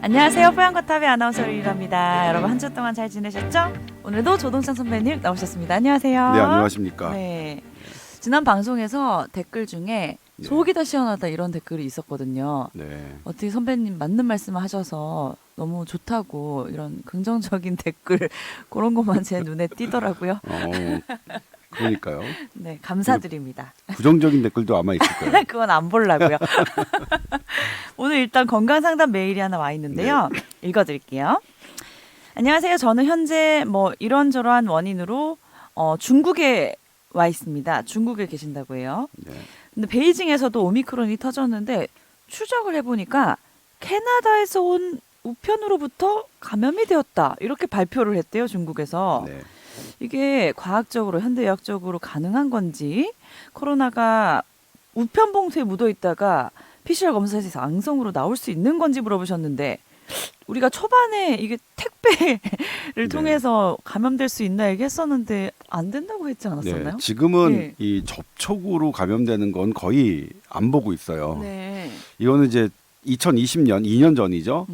안녕하세요. 뽀얀거탑의 아나운서 리라입니다. 여러분 한 주 동안 잘 지내셨죠? 오늘도 조동찬 선배님 나오셨습니다. 안녕하세요. 네, 안녕하십니까. 네. 지난 방송에서 댓글 중에 네. 속이 다 시원하다 이런 댓글이 있었거든요. 네. 어떻게 선배님 맞는 말씀을 하셔서 너무 좋다고 이런 긍정적인 댓글 그런 것만 제 눈에 띄더라고요. 그러니까요. 네, 감사드립니다. 부정적인 댓글도 아마 있을 거예요. 그건 안 보려고요. 오늘 일단 건강상담 메일이 하나 와 있는데요. 읽어드릴게요. 안녕하세요. 저는 현재 뭐 이런저러한 원인으로 중국에 와 있습니다. 중국에 계신다고 해요. 네. 근데 베이징에서도 오미크론이 터졌는데 추적을 해보니까 캐나다에서 온 우편으로부터 감염이 되었다. 이렇게 발표를 했대요. 중국에서. 네. 이게 과학적으로 현대의학적으로 가능한 건지 코로나가 우편 봉투에 묻어 있다가 PCR 검사에서 양성으로 나올 수 있는 건지 물어보셨는데 우리가 초반에 이게 택배를 통해서 감염될 수 있나 얘기했었는데 안 된다고 했지 않았었나요? 네. 지금은 네. 이 접촉으로 감염되는 건 거의 안 보고 있어요. 네. 이거는 이제 2020년 2년 전이죠.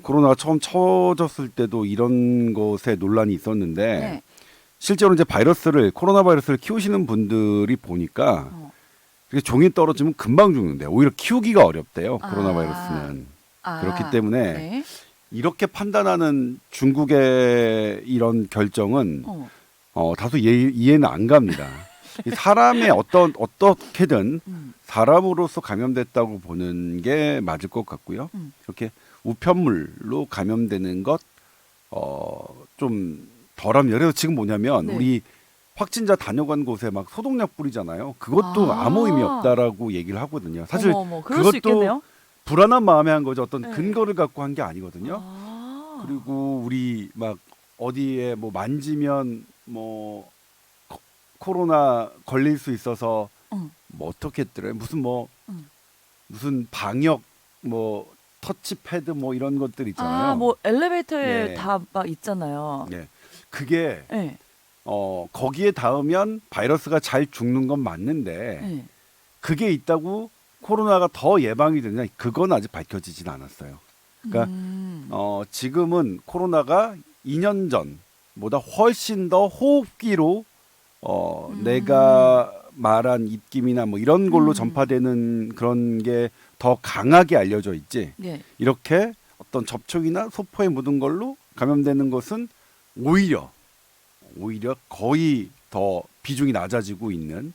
코로나가 처음 쳐졌을 때도 이런 것에 논란이 있었는데 네. 실제로 이제 코로나 바이러스를 키우시는 분들이 보니까 이렇게 종이 떨어지면 금방 죽는데 오히려 키우기가 어렵대요. 코로나 바이러스는. 그렇기 때문에 네. 이렇게 판단하는 중국의 이런 결정은 다소 이해는 안 갑니다. 이 사람의 어떻게든 사람으로서 감염됐다고 보는 게 맞을 것 같고요. 이렇게 우편물로 감염되는 것 좀 덜하면 그래서 지금 뭐냐면 네. 우리 확진자 다녀간 곳에 막 소독약 뿌리잖아요. 그것도 아무 의미 없다라고 얘기를 하거든요. 사실 어머, 그럴 수 있겠네요. 불안한 마음에 한 거죠. 어떤 네. 근거를 갖고 한 게 아니거든요. 그리고 우리 막 어디에 뭐 만지면 뭐 코로나 걸릴 수 있어서 뭐 어떻게 했더래 무슨 방역 뭐 터치패드 뭐 이런 것들 있잖아요. 뭐 엘리베이터에 네. 다 막 있잖아요. 네. 그게 네. 거기에 닿으면 바이러스가 잘 죽는 건 맞는데 네. 그게 있다고 코로나가 더 예방이 되느냐 그건 아직 밝혀지진 않았어요. 그러니까 지금은 코로나가 2년 전보다 훨씬 더 호흡기로 내가 말한 입김이나 뭐 이런 걸로 전파되는 그런 게 더 강하게 알려져 있지. 네. 이렇게 어떤 접촉이나 소포에 묻은 걸로 감염되는 것은 오히려 거의 더 비중이 낮아지고 있는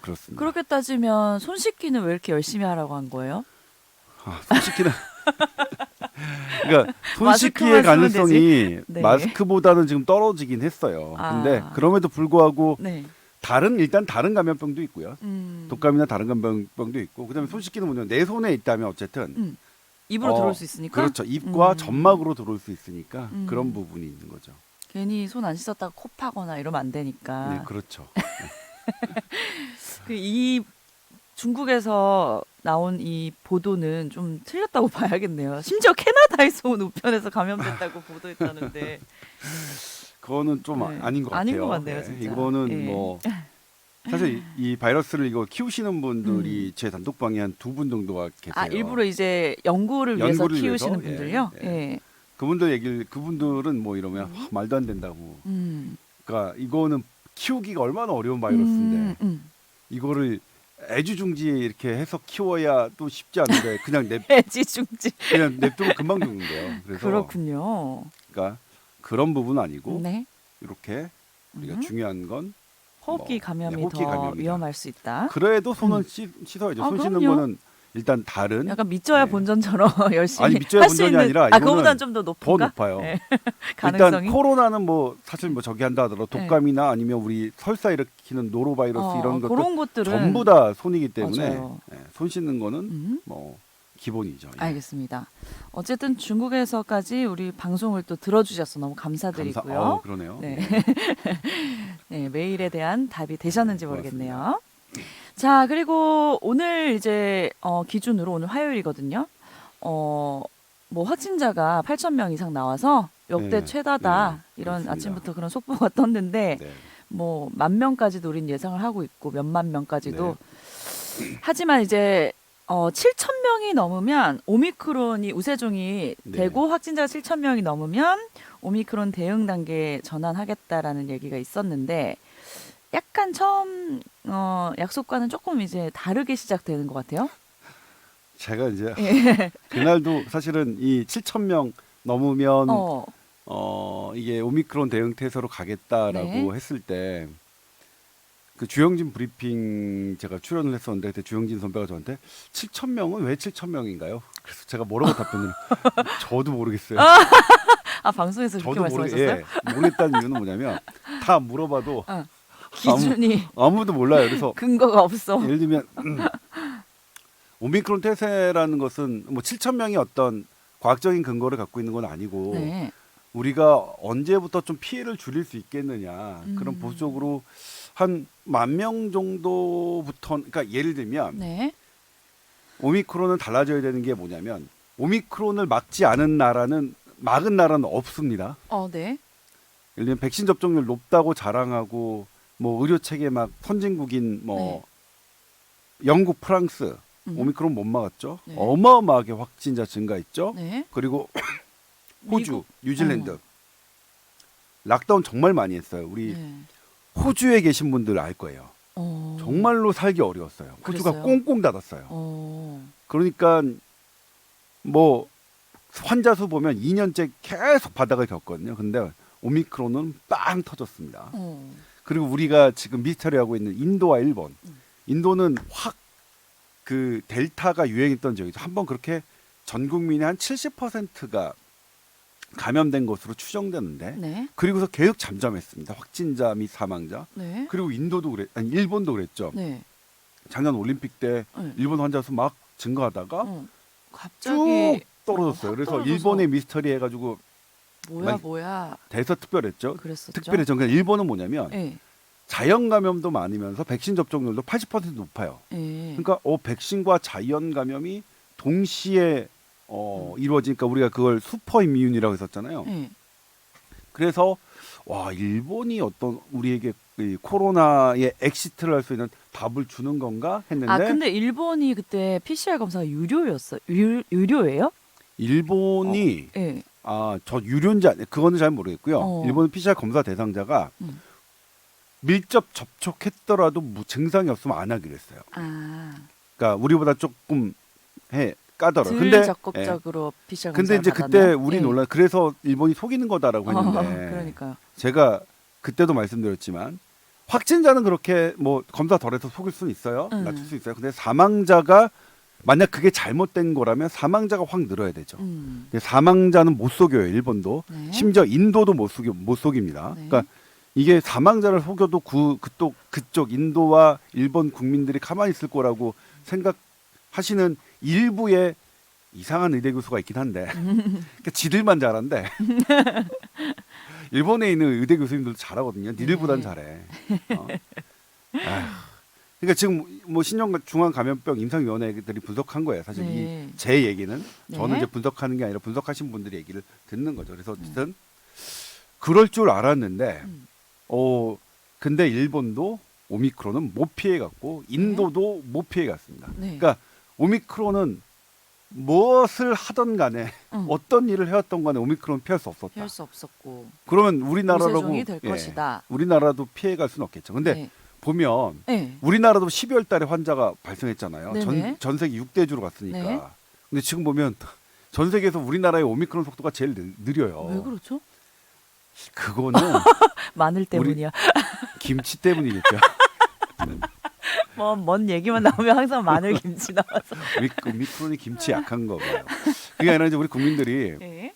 그렇습니다. 그렇게 따지면 손 씻기는 왜 이렇게 열심히 하라고 한 거예요? 손 씻기는 그러니까 손 마스크만 씻기의 쓰면 가능성이 네. 마스크보다는 지금 떨어지긴 했어요. 근데 그럼에도 불구하고 네. 일단 다른 감염병도 있고요. 독감이나 다른 감염병도 있고 그다음에 손 씻기는 뭐냐면 내 손에 있다면 어쨌든 입으로 들어올 수 있으니까. 그렇죠. 입과 점막으로 들어올 수 있으니까 그런 부분이 있는 거죠. 괜히 손 안 씻었다가 코 파거나 이러면 안 되니까. 네, 그렇죠. 이 중국에서 나온 이 보도는 좀 틀렸다고 봐야겠네요. 심지어 캐나다에서 온 우편에서 감염됐다고 보도했다는데. 그거는 좀 네. 아닌 것 같아요. 아닌 것 같네요, 진짜. 이거는 네. 뭐 사실 이 바이러스를 이거 키우시는 분들이 제 단톡방에 한 2분 정도가 계세요. 일부러 이제 연구를 위해서 연구를 키우시는 위해서? 분들요? 예, 예. 예. 그분들은 뭐 이러면 말도 안 된다고. 그러니까 이거는 키우기가 얼마나 어려운 바이러스인데 이거를 애지중지에 이렇게 해서 키워야 또 쉽지 않은데 그냥 애지중지. 그냥 냅두면 금방 죽는데요. 그래서 그렇군요. 그러니까 그런 부분은 아니고 네. 이렇게 우리가 중요한 건 호흡기 감염이 호흡기 더 감염이다. 위험할 수 있다. 그래도 손은 씻어야죠. 손 씻는 그럼요. 거는 일단 다른 약간 믿져야 네. 본전처럼 열심히 아니, 믿져야 할 수 본전이 있는 아니라 그거보다는 이거는 좀 더 더 높은가? 높아요. 네. 일단 가능성이. 코로나는 뭐 사실 뭐 저기 한다 하더라도 독감이나 아니면 우리 설사 일으키는 노로바이러스 이런 것도 그런 것들은 전부 다 손이기 때문에 맞아요. 손 씻는 거는 뭐 기본이죠. 예. 알겠습니다. 어쨌든 중국에서까지 우리 방송을 또 들어주셔서 너무 감사드리고요. 그러네요. 네. 네, 메일에 대한 답이 되셨는지 네, 모르겠네요. 자, 그리고 오늘 이제 기준으로 오늘 화요일이거든요. 뭐 확진자가 8,000명 이상 나와서 역대 네, 최다다 네, 이런 그렇습니다. 아침부터 그런 속보가 떴는데 네. 뭐 10,000명까지도 우린 예상을 하고 있고 몇만 명까지도 하지만 이제 7천 명이 넘으면 오미크론이 우세종이 네. 되고 확진자가 7천 명이 넘으면 오미크론 대응 단계에 전환하겠다라는 얘기가 있었는데 약간 처음 약속과는 조금 이제 다르게 시작되는 것 같아요. 제가 이제 예. 그날도 사실은 이 7천 명 넘으면 어, 이게 오미크론 대응 태세로 가겠다라고 네. 했을 때 그 주영진 브리핑 제가 출연을 했었는데 그때 주영진 선배가 저한테 7천 명은 왜 7천 명인가요? 그래서 제가 뭐라고 답변을 저도 모르겠어요. 아 방송에서 그렇게 말씀하셨어요? 모르겠다는 이유는 뭐냐면 다 물어봐도 기준이 아무도 몰라요. 그래서 근거가 없어. 예를 들면 오미크론 태세라는 것은 뭐 7천 명이 어떤 과학적인 근거를 갖고 있는 건 아니고 네. 우리가 언제부터 좀 피해를 줄일 수 있겠느냐 그런 보수적으로 한 10,000명 정도부터 그러니까 예를 들면 네. 오미크론은 달라져야 되는 게 뭐냐면 오미크론을 막지 않은 나라는 막은 나라는 없습니다. 네. 예를 들면 백신 접종률 높다고 자랑하고 뭐 의료 체계 막 선진국인 뭐 영국, 프랑스 오미크론 못 막았죠. 네. 어마어마하게 확진자 증가했죠. 네. 그리고 호주, 미국. 뉴질랜드 락다운 정말 많이 했어요. 우리 네. 호주에 계신 분들 알 거예요. 정말로 살기 어려웠어요. 호주가 그랬어요? 꽁꽁 닫았어요. 어. 그러니까 뭐 환자 수 보면 2년째 계속 바닥을 겪거든요. 근데 오미크론은 빵 터졌습니다. 그리고 우리가 지금 미스터리하고 있는 인도와 일본. 인도는 확 그 델타가 유행했던 지역이죠. 한번 그렇게 전 국민의 한 70%가 감염된 것으로 추정되는데 네. 그리고서 계속 잠잠했습니다. 확진자 및 사망자. 네. 그리고 일본도 그랬죠. 네. 작년 올림픽 때 네. 일본 환자 수 막 증가하다가 갑자기 쭉 떨어졌어요. 확 그래서 떨어져서 일본의 미스터리 해가지고 뭐야 대서특별했죠. 그랬었죠. 특별했죠. 그러니까 일본은 뭐냐면 네. 자연 감염도 많으면서 백신 접종률도 80% 높아요. 네. 그러니까 백신과 자연 감염이 동시에 이루어지니까 우리가 그걸 슈퍼 이뮨이라고 했었잖아요. 네. 그래서 와 일본이 어떤 우리에게 이 코로나의 엑시트를 할 수 있는 답을 주는 건가 했는데 근데 일본이 그때 PCR 검사가 유료였어. 유료예요? 일본이 네. 저 유료인지 그거는 잘 모르겠고요. 일본은 PCR 검사 대상자가 밀접 접촉했더라도 증상이 없으면 안 하기로 했어요. 그러니까 우리보다 조금 까다로워. 덜 근데 적극적으로 PCR 검사. 근데 이제 그때 우리 놀라 그래서 일본이 속이는 거다라고 했는데 그러니까요. 제가 그때도 말씀드렸지만 확진자는 그렇게 뭐 검사 덜해서 속일 수는 있어요. 낮출 수 있어요. 근데 사망자가 만약 그게 잘못된 거라면 사망자가 확 늘어야 되죠. 근데 사망자는 못 속여요. 일본도. 네. 심지어 인도도 못 속입니다. 네. 그러니까 이게 사망자를 속여도 그쪽 인도와 일본 국민들이 가만히 있을 거라고 생각하시는 일부의 이상한 의대 교수가 있긴 한데 그러니까 지들만 잘한데 일본에 있는 의대 교수님들도 잘하거든요. 니들보단 잘해. 그러니까 지금 뭐 신종중앙감염병 임상위원회들이 분석한 거예요. 사실 네. 제 얘기는 저는 네. 이제 분석하는 게 아니라 분석하신 분들의 얘기를 듣는 거죠. 그래서 어쨌든 그럴 줄 알았는데 근데 일본도 오미크론은 못 피해갔고 인도도 못 피해갔습니다. 네. 그러니까 오미크론은 무엇을 하던 간에 어떤 일을 해왔던 간에 오미크론 피할 수 없었다. 피할 수 없었고 그러면 우리나라라고 우세종이 될 것이다. 우리나라도 피해갈 수는 없겠죠. 근데 네. 보면 네. 우리나라도 12월 달에 환자가 발생했잖아요. 네네. 전 세계 6대주로 갔으니까. 네. 근데 지금 보면 전 세계에서 우리나라의 오미크론 속도가 제일 느려요. 왜 그렇죠? 그거는 마늘 때문이야. 김치 때문이겠죠. 먼 얘기만 나오면 항상 마늘 김치 나와서. 오미크론이 김치 약한 거 봐요. 그게 아니라 이제 우리 국민들이 네.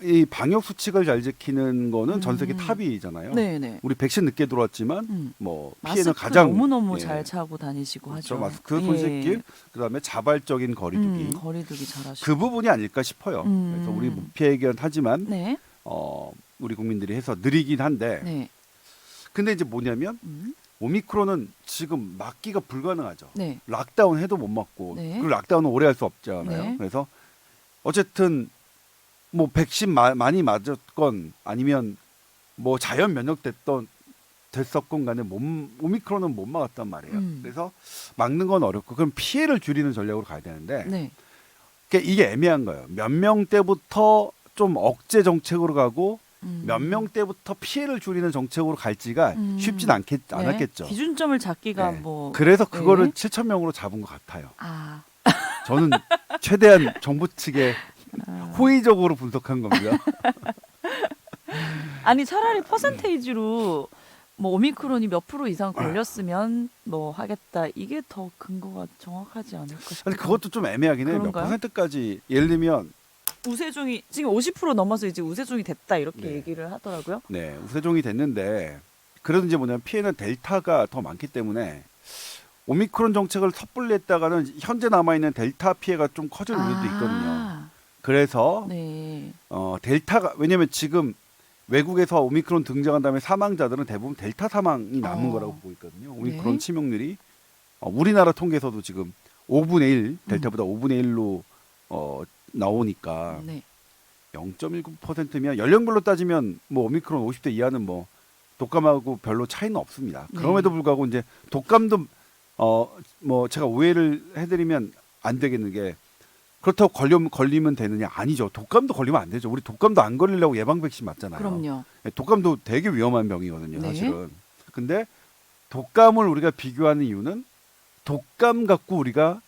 이 방역 수칙을 잘 지키는 거는 전 세계 탑이잖아요. 네네. 우리 백신 늦게 들어왔지만 뭐 피해는 마스크 가장 너무너무 예. 잘 차고 다니시고 그렇죠. 하죠. 마스크, 손 씻기, 그다음에 자발적인 거리두기. 거리두기 잘하시고. 그 부분이 아닐까 싶어요. 그래서 우리 무피해결 하지만 네. 우리 국민들이 해서 느리긴 한데 네. 근데 이제 뭐냐면 오미크론은 지금 막기가 불가능하죠. 네. 락다운 해도 못 막고 네. 그리고 락다운은 오래 할 수 없잖아요. 네. 그래서 어쨌든 뭐 백신 많이 맞았건 아니면 뭐 자연 면역 됐었건 간에 오미크론은 못 막았단 말이에요. 그래서 막는 건 어렵고 그럼 피해를 줄이는 전략으로 가야 되는데 네. 그러니까 이게 애매한 거예요. 몇 명대부터 좀 억제 정책으로 가고 몇 명대부터 피해를 줄이는 정책으로 갈지가 쉽진 네. 않았겠죠. 기준점을 잡기가 네. 뭐 그래서 그거를 네. 7천 명으로 잡은 것 같아요. 아. 저는 최대한 정부 측에 호의적으로 분석한 겁니다. 아니 차라리 퍼센테이지로 뭐 오미크론이 몇 프로 이상 걸렸으면 뭐 하겠다. 이게 더 근거가 정확하지 않을까 싶어요. 근데 그것도 좀 애매하긴 해요. 몇 그런가요? 퍼센트까지 예를 들면 우세종이 지금 50% 넘어서 이제 우세종이 됐다 이렇게 네. 얘기를 하더라고요. 네, 우세종이 됐는데 그래도 이제 뭐냐면 피해는 델타가 더 많기 때문에 오미크론 정책을 섣불리 했다가는 현재 남아있는 델타 피해가 좀 커질 우려도 있거든요. 그래서 네. 델타가 왜냐면 지금 외국에서 오미크론 등장한 다음에 사망자들은 대부분 델타 사망이 남은 거라고 보고 있거든요. 오미크론 네. 치명률이 우리나라 통계에서도 지금 5분의 1 델타보다 5분의 1로 나오니까 네. 0.19%면 연령별로 따지면 뭐 오미크론 50대 이하는 뭐 독감하고 별로 차이는 없습니다. 네. 그럼에도 불구하고 이제 독감도 뭐 제가 오해를 해드리면 안 되겠는 게 그렇다고 걸리면 되느냐 아니죠. 독감도 걸리면 안 되죠. 우리 독감도 안 걸리려고 예방 백신 맞잖아요. 그럼요. 독감도 되게 위험한 병이거든요, 네. 사실은. 근데 독감을 우리가 비교하는 이유는 독감 갖고 우리가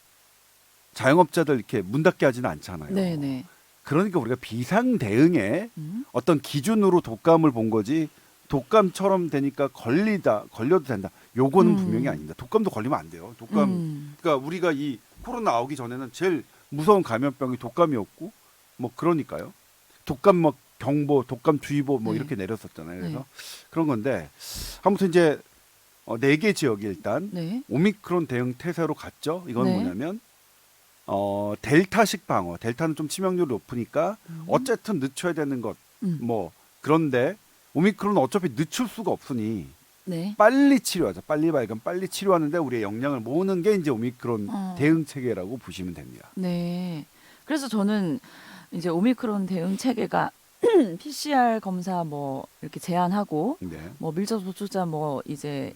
자영업자들 이렇게 문 닫게 하지는 않잖아요. 네네. 그러니까 우리가 비상 대응에 음. 어떤 기준으로 독감을 본 거지 독감처럼 되니까 걸려도 된다. 요거는 분명히 아닙니다. 독감도 걸리면 안 돼요. 독감 그러니까 우리가 이 코로나 나오기 전에는 제일 무서운 감염병이 독감이었고 뭐 그러니까요. 독감 뭐 경보, 독감 주의보 뭐 네. 이렇게 내렸었잖아요. 그래서 네. 그런 건데 아무튼 이제 4개 지역이 일단 네. 오미크론 대응 태세로 갔죠. 이건 네. 뭐냐면 델타식 방어. 델타는 좀 치명률이 높으니까 어쨌든 늦춰야 되는 것. 뭐 그런데 오미크론은 어차피 늦출 수가 없으니 네. 빨리 치료하자. 빨리 발견, 빨리 치료하는데 우리의 역량을 모으는 게 이제 오미크론 대응 체계라고 보시면 됩니다. 네. 그래서 저는 이제 오미크론 대응 체계가 PCR 검사 뭐 이렇게 제한하고 네. 뭐 밀접 접촉자 뭐 이제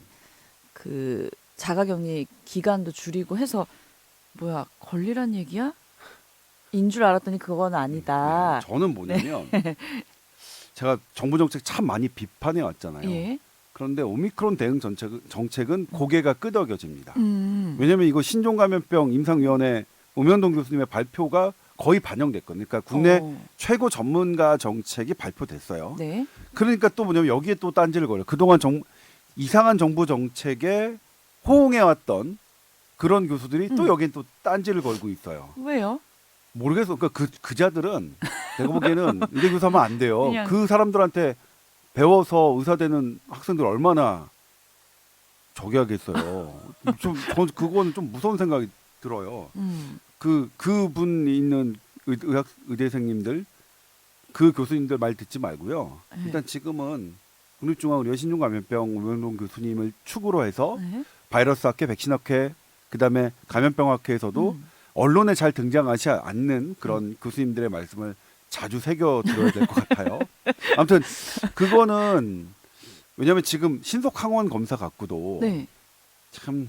그 자가격리 기간도 줄이고 해서 뭐야 걸리란 얘기야? 인 줄 알았더니 그건 아니다. 저는 뭐냐면 제가 정부 정책 참 많이 비판해 왔잖아요. 예. 그런데 오미크론 대응 정책은 고개가 끄덕여집니다. 왜냐면 이거 신종감염병 임상위원회 오명동 교수님의 발표가 거의 반영됐거든요. 그러니까 국내 최고 전문가 정책이 발표됐어요. 네. 그러니까 또 뭐냐면 여기에 또 딴지를 걸어요. 그동안 이상한 정부 정책에 호응해왔던 그런 교수들이 또 여기에 또 딴지를 걸고 있어요. 왜요? 모르겠어. 그러니까 그 자들은 내가 보기에는 의대 교사하면 안 돼요. 그냥- 그 사람들한테 배워서 의사 되는 학생들 얼마나 저기 하겠어요. 전 그거는 좀 무서운 생각이 들어요. 그분 있는 의대생님들 그 교수님들 말 듣지 말고요. 네. 일단 지금은 국립중앙의료 신종감염병 오명동 교수님을 축으로 해서 네. 바이러스 학회, 백신 학회, 그다음에 감염병 학회에서도 언론에 잘 등장하지 않는 그런 교수님들의 말씀을 자주 새겨 들어야 될 것 같아요. 아무튼 그거는 왜냐하면 지금 신속 항원 검사 갖고도 네. 참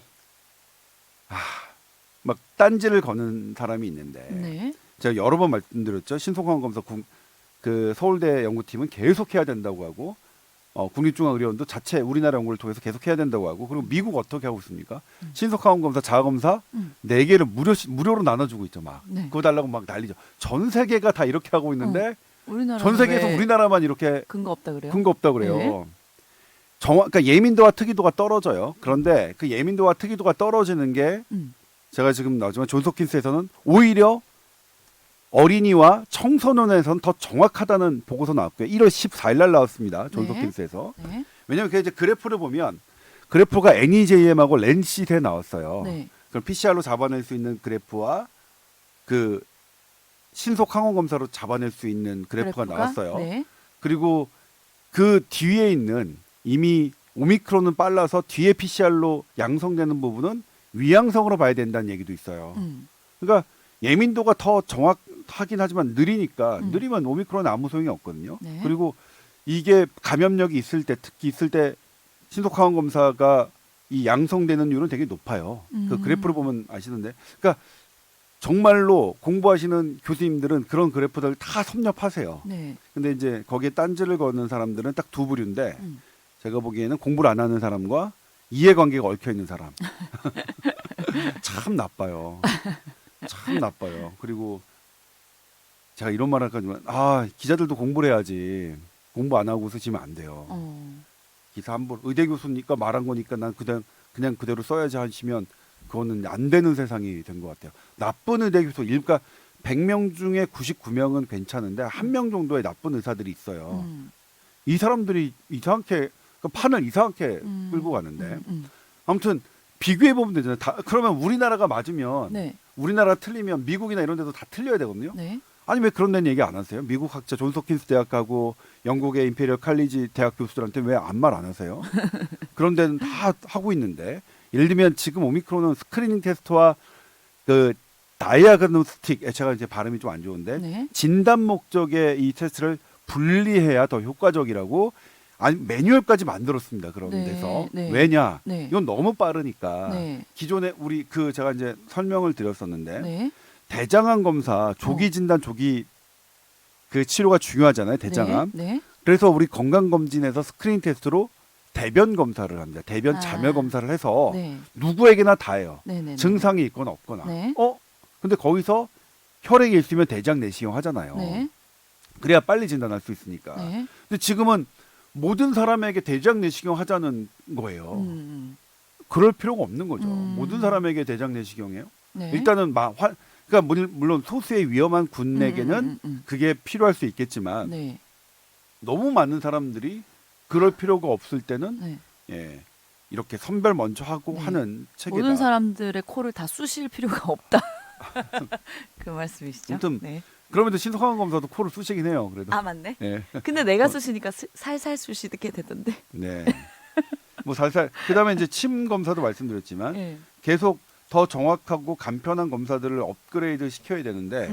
막 딴지를 거는 사람이 있는데 네. 제가 여러 번 말씀드렸죠. 신속 항원 검사 그 서울대 연구팀은 계속 해야 된다고 하고 국립중앙의료원도 자체 우리나라 연구를 통해서 계속 해야 된다고 하고 그리고 미국 어떻게 하고 있습니까? 신속 항원 검사, 자가 검사 4개를 무료로 나눠주고 있죠. 막 네. 그거 달라고 막 난리죠. 전 세계가 다 이렇게 하고 있는데 우리나라 전 세계에서 우리나라만 이렇게 근거 없다 그래요? 근거 없다 그래요. 네. 그러니까 예민도와 특이도가 떨어져요. 그런데 그 예민도와 특이도가 떨어지는 게 제가 지금 나오지만 존스홉킨스에서는 오히려 어린이와 청소년에서는 더 정확하다는 보고서 나왔고요. 1월 14일 날 나왔습니다. 존스홉킨스에서. 네. 왜냐하면 그 이제 그래프를 보면 그래프가 NEJM하고 랜시트에 나왔어요. 네. 그럼 PCR로 잡아낼 수 있는 그래프와 그 신속 항원 검사로 잡아낼 수 있는 그래프가 나왔어요. 네. 그리고 그 뒤에 있는 이미 오미크론은 빨라서 뒤에 PCR로 양성되는 부분은 위양성으로 봐야 된다는 얘기도 있어요. 그러니까 예민도가 더 정확하긴 하지만 느리니까 느리면 오미크론은 아무 소용이 없거든요. 네. 그리고 이게 감염력이 있을 때 특히 있을 때 신속항원 검사가 이 양성되는 이율은 되게 높아요. 그 그래프를 보면 아시는데, 그러니까 정말로 공부하시는 교수님들은 그런 그래프들 다 섭렵하세요. 네. 근데 이제 거기에 딴지를 거는 사람들은 딱 두 부류인데 제가 보기에는 공부를 안 하는 사람과 이해관계가 얽혀 있는 사람. 참 나빠요. 참 나빠요. 그리고 제가 이런 말 할까지만 기자들도 공부를 해야지. 공부 안 하고 쓰시면 안 돼요. 기사 한 번 의대 교수니까 말한 거니까 난 그냥 그대로 써야지 하시면 그거는 안 되는 세상이 된 것 같아요. 나쁜 의대 교수, 그러니까 100명 중에 99명은 괜찮은데 한 명 정도의 나쁜 의사들이 있어요. 이 사람들이 이상하게 그 판을 이상하게 끌고 가는데 아무튼 비교해 보면 되잖아요. 그러면 우리나라가 맞으면 네. 우리나라 틀리면 미국이나 이런 데도 다 틀려야 되거든요. 네. 아니 왜 그런 데는 얘기 안 하세요? 미국 학자 존스 홉킨스 대학하고 영국의 임페리얼 칼리지 대학 교수들한테 왜 아무 말 안 하세요? 그런 데는 다 하고 있는데 예를 들면 지금 오미크론은 스크리닝 테스트와 그 다이아그노스틱 제가 이제 발음이 좀 안 좋은데 네. 진단 목적의 이 테스트를 분리해야 더 효과적이라고 아니 매뉴얼까지 만들었습니다. 그런 네, 데서 네. 왜냐? 네. 이건 너무 빠르니까 네. 기존에 우리 제가 이제 설명을 드렸었는데 네. 대장암 검사 조기 진단 조기 그 치료가 중요하잖아요. 대장암. 네. 그래서 우리 건강검진에서 스크린 테스트로 대변 검사를 합니다. 대변 자멸 검사를 해서 네. 누구에게나 다 해요. 네. 증상이 있거나 없거나. 네. 근데 거기서 혈액이 있으면 대장 내시경 하잖아요. 네. 그래야 빨리 진단할 수 있으니까. 네. 근데 지금은 모든 사람에게 대장 내시경 하자는 거예요. 그럴 필요가 없는 거죠. 모든 사람에게 대장 내시경이에요. 네. 일단은 그러니까 물론 소수의 위험한 군에게는 그게 필요할 수 있겠지만 네. 너무 많은 사람들이 그럴 필요가 없을 때는 네. 예, 이렇게 선별 먼저 하고 네. 하는 체계다. 모든 사람들의 코를 다 쑤실 필요가 없다. 그 말씀이시죠? 아무튼 네. 그러면서 신속항원 검사도 코를 쑤시긴 해요. 그래도. 아 맞네. 예. 근데 내가 쑤시니까 살살 쑤시게 되던데. 네. 뭐 살살. 그다음에 이제 침 검사도 말씀드렸지만 네. 계속 더 정확하고 간편한 검사들을 업그레이드 시켜야 되는데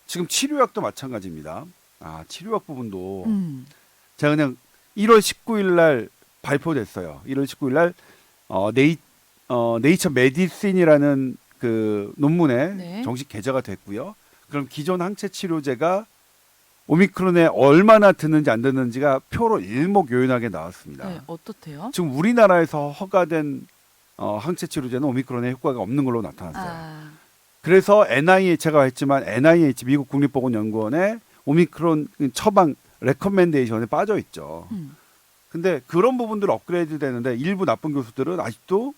지금 치료약도 마찬가지입니다. 치료약 부분도 제가 그냥 1월 19일 날 발표됐어요. 1월 19일 날 네이처 메디신이라는 그 논문에 네. 정식 게재가 됐고요. 그럼 기존 항체 치료제가 오미크론에 얼마나 드는지 안 드는지가 표로 일목요연하게 나왔습니다. 네. 어떻대요? 지금 우리나라에서 허가된 항체 치료제는 오미크론에 효과가 없는 걸로 나타났어요. 그래서 제가 했지만 NIH 미국 국립보건연구원의 오미크론 처방 레커멘데이션에 빠져 있죠. 근데 그런 부분들 업그레이드 되는데 일부 나쁜 교수들은 아직도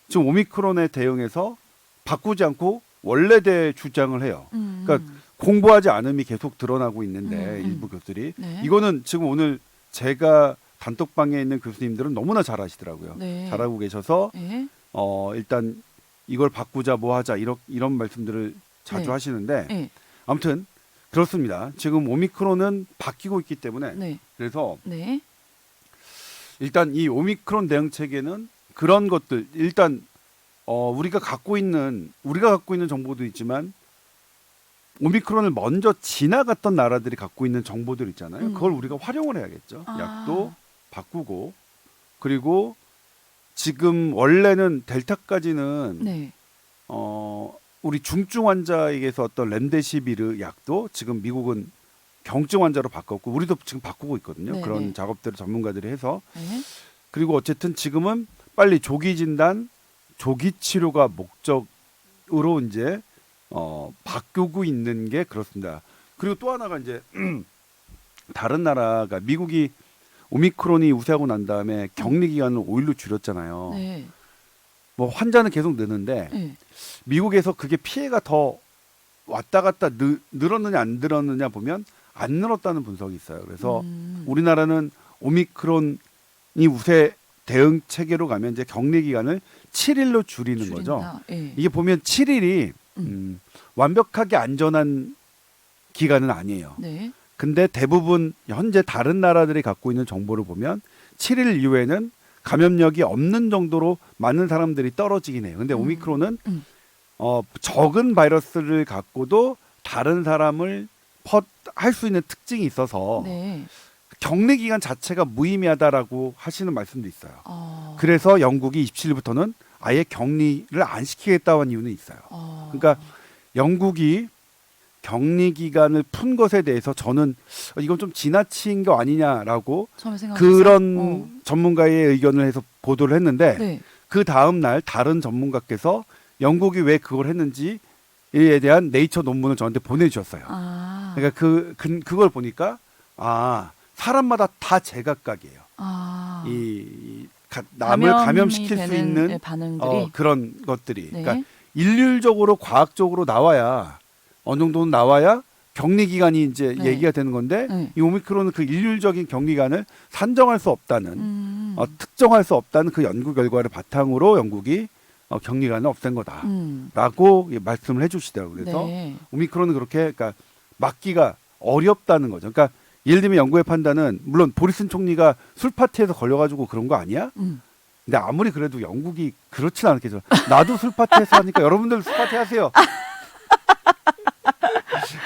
지금 오미크론에 대응해서 바꾸지 않고 원래대 주장을 해요. 그러니까 공부하지 않음이 계속 드러나고 있는데 일부 교수들이 네. 이거는 지금 오늘 제가 단톡방에 있는 교수님들은 너무나 잘하시더라고요. 네. 잘하고 계셔서 네. 일단 이걸 바꾸자 뭐 하자 이런 말씀들을 자주 네. 하시는데 네. 아무튼 그렇습니다. 지금 오미크론은 바뀌고 있기 때문에 네. 그래서 네. 일단 이 오미크론 대응 체계는 그런 것들 일단 우리가 갖고 있는 정보도 있지만 오미크론을 먼저 지나갔던 나라들이 갖고 있는 정보들 있잖아요. 그걸 우리가 활용을 해야겠죠. 약도 바꾸고 그리고 지금 원래는 델타까지는 네. 우리 중증 환자에게서 어떤 렘데시비르 약도 지금 미국은 경증 환자로 바꿨고 우리도 지금 바꾸고 있거든요. 네네. 그런 작업들을 전문가들이 해서 네. 그리고 어쨌든 지금은 빨리 조기 진단, 조기 치료가 목적으로 이제 바꾸고 있는 게 그렇습니다. 그리고 또 하나가 이제 다른 나라가 미국이 오미크론이 우세하고 난 다음에 격리 기간을 5일로 줄였잖아요. 네. 뭐 환자는 계속 느는데 네. 미국에서 그게 피해가 더 왔다 갔다 늘었느냐 안 늘었느냐 보면 안 늘었다는 분석이 있어요. 그래서 우리나라는 오미크론이 우세 대응 체계로 가면 이제 격리 기간을 7일로 줄이는 거죠. 네. 이게 보면 7일이 완벽하게 안전한 기간은 아니에요. 네. 근데 대부분 현재 다른 나라들이 갖고 있는 정보를 보면 7일 이후에는 감염력이 없는 정도로 많은 사람들이 떨어지긴 해요. 근데 오미크론은 적은 바이러스를 갖고도 다른 사람을 할 수 있는 특징이 있어서 네. 격리 기간 자체가 무의미하다라고 하시는 말씀도 있어요. 어. 그래서 영국이 27일부터는 아예 격리를 안 시키겠다는 이유는 있어요. 그러니까 영국이 격리 기간을 푼 것에 대해서 저는 이건 좀 지나친 거 아니냐라고 처음에 생각했어요. 그런 전문가의 의견을 해서 보도를 했는데 네. 그 다음 날 다른 전문가께서 영국이 왜 그걸 했는지에 대한 네이처 논문을 저한테 보내주셨어요. 아. 그러니까 그걸 보니까 사람마다 다 제각각이에요. 아. 남을 감염이 감염시킬 수 되는, 있는 네, 반응들이 그런 것들이. 네. 그러니까 일률적으로 과학적으로 나와야 어느 정도는 나와야 격리 기간이 이제 네. 얘기가 되는 건데 네. 이 오미크론은 그 일률적인 격리 기간을 산정할 수 없다는 특정할 수 없다는 그 연구 결과를 바탕으로 영국이 격리 기간을 없앤 거다라고 말씀을 해주시더라고요. 그래서 네. 오미크론은 그렇게 그러니까 막기가 어렵다는 거죠. 그러니까 예를 들면 영국의 판단은 물론 보리슨 총리가 술 파티에서 걸려가지고 그런 거 아니야? 근데 아무리 그래도 영국이 그렇진 않겠죠. 나도 술 파티에서 하니까 여러분들 술 파티 하세요.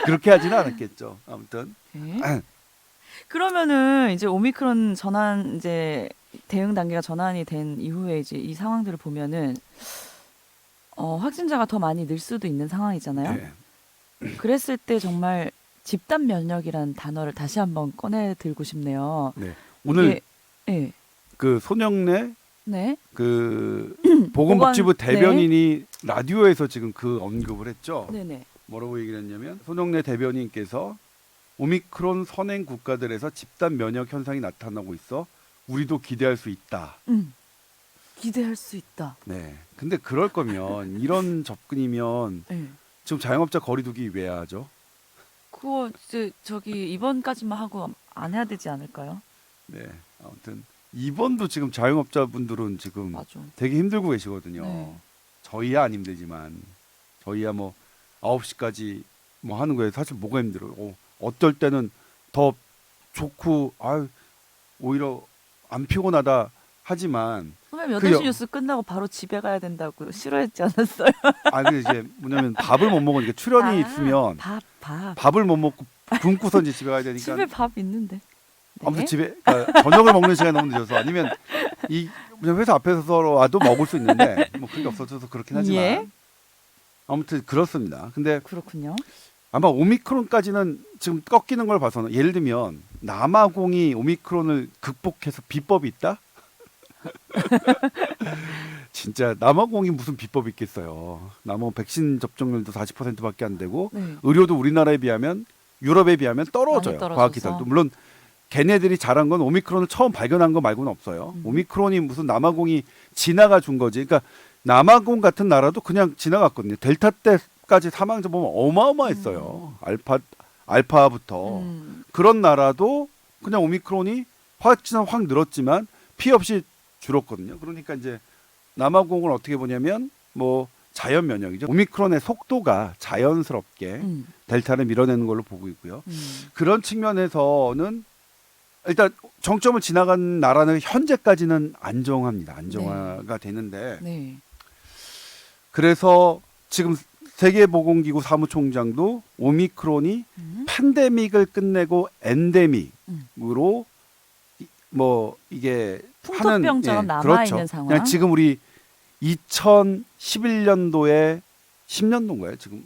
그렇게 하지는 않았겠죠. 아무튼 네. 그러면은 이제 오미크론 전환 이제 대응 단계가 전환이 된 이후에 이제 이 상황들을 보면은 확진자가 더 많이 늘 수도 있는 상황이잖아요. 네. 그랬을 때 정말 집단 면역이라는 단어를 다시 한번 꺼내 들고 싶네요. 네. 오늘 네. 그 손영래 네. 그 보건복지부 보건- 대변인이 라디오에서 지금 그 언급을 했죠. 네네. 뭐라고 얘기를 했냐면 손영래 대변인께서 오미크론 선행 국가들에서 집단 면역 현상이 나타나고 있어 우리도 기대할 수 있다. 기대할 수 있다. 네. 근데 그럴 거면 이런 접근이면 네. 지금 자영업자 거리두기 왜 하죠? 그거 이제 저기 이번까지만 하고 안 해야 되지 않을까요? 네. 아무튼 이번도 지금 자영업자분들은 지금 맞아. 되게 힘들고 계시거든요. 네. 저희야 안 힘들지만 저희야 뭐 9시까지 뭐 하는 거에 사실 뭐가 힘들어요. 어떨 때는 더 좋고 오히려 안 피곤하다 하지만 선배님 그 8시 여- 뉴스 끝나고 바로 집에 가야 된다고 싫어했지 않았어요? 그 이제 뭐냐면 밥을 못 먹으니까 출연이 있으면 밥. 밥을 못 먹고 굶고서 이제 집에 가야 되니까 집에 밥 있는데. 네. 아무튼 집에 그러니까 저녁을 먹는 시간이 너무 늦어서 아니면 그냥 회사 앞에서라도 먹을 수 있는데 뭐 그게 없어져서 그렇긴 하지만 예. 아무튼 그렇습니다. 근데 그렇군요. 아마 오미크론까지는 지금 꺾이는 걸 봐서는 예를 들면 남아공이 오미크론을 극복해서 비법이 있다? 진짜 남아공이 무슨 비법이 있겠어요. 남아공 백신 접종률도 40%밖에 안 되고 네. 의료도 우리나라에 비하면 유럽에 비하면 떨어져요. 많이 떨어져서. 과학기술도 물론 걔네들이 잘한 건 오미크론을 처음 발견한 거 말고는 없어요. 오미크론이 무슨 남아공이 지나가 준 거지. 그러니까 남아공 같은 나라도 그냥 지나갔거든요. 델타 때까지 사망자 보면 어마어마했어요. 알파부터 그런 나라도 그냥 오미크론이 확진은 확 늘었지만 피해 없이 줄었거든요. 그러니까 이제 남아공을 어떻게 보냐면 뭐 자연 면역이죠. 오미크론의 속도가 자연스럽게 델타를 밀어내는 걸로 보고 있고요. 그런 측면에서는 일단 정점을 지나간 나라는 현재까지는 안정합니다. 안정화가 되는데 네. 그래서 지금 세계보건기구 사무총장도 오미크론이 팬데믹을 끝내고 엔데믹으로 뭐 이게 풍토병처럼 남아있는 상황. 그냥 지금 우리 2011년도에 10년도인가요? 지금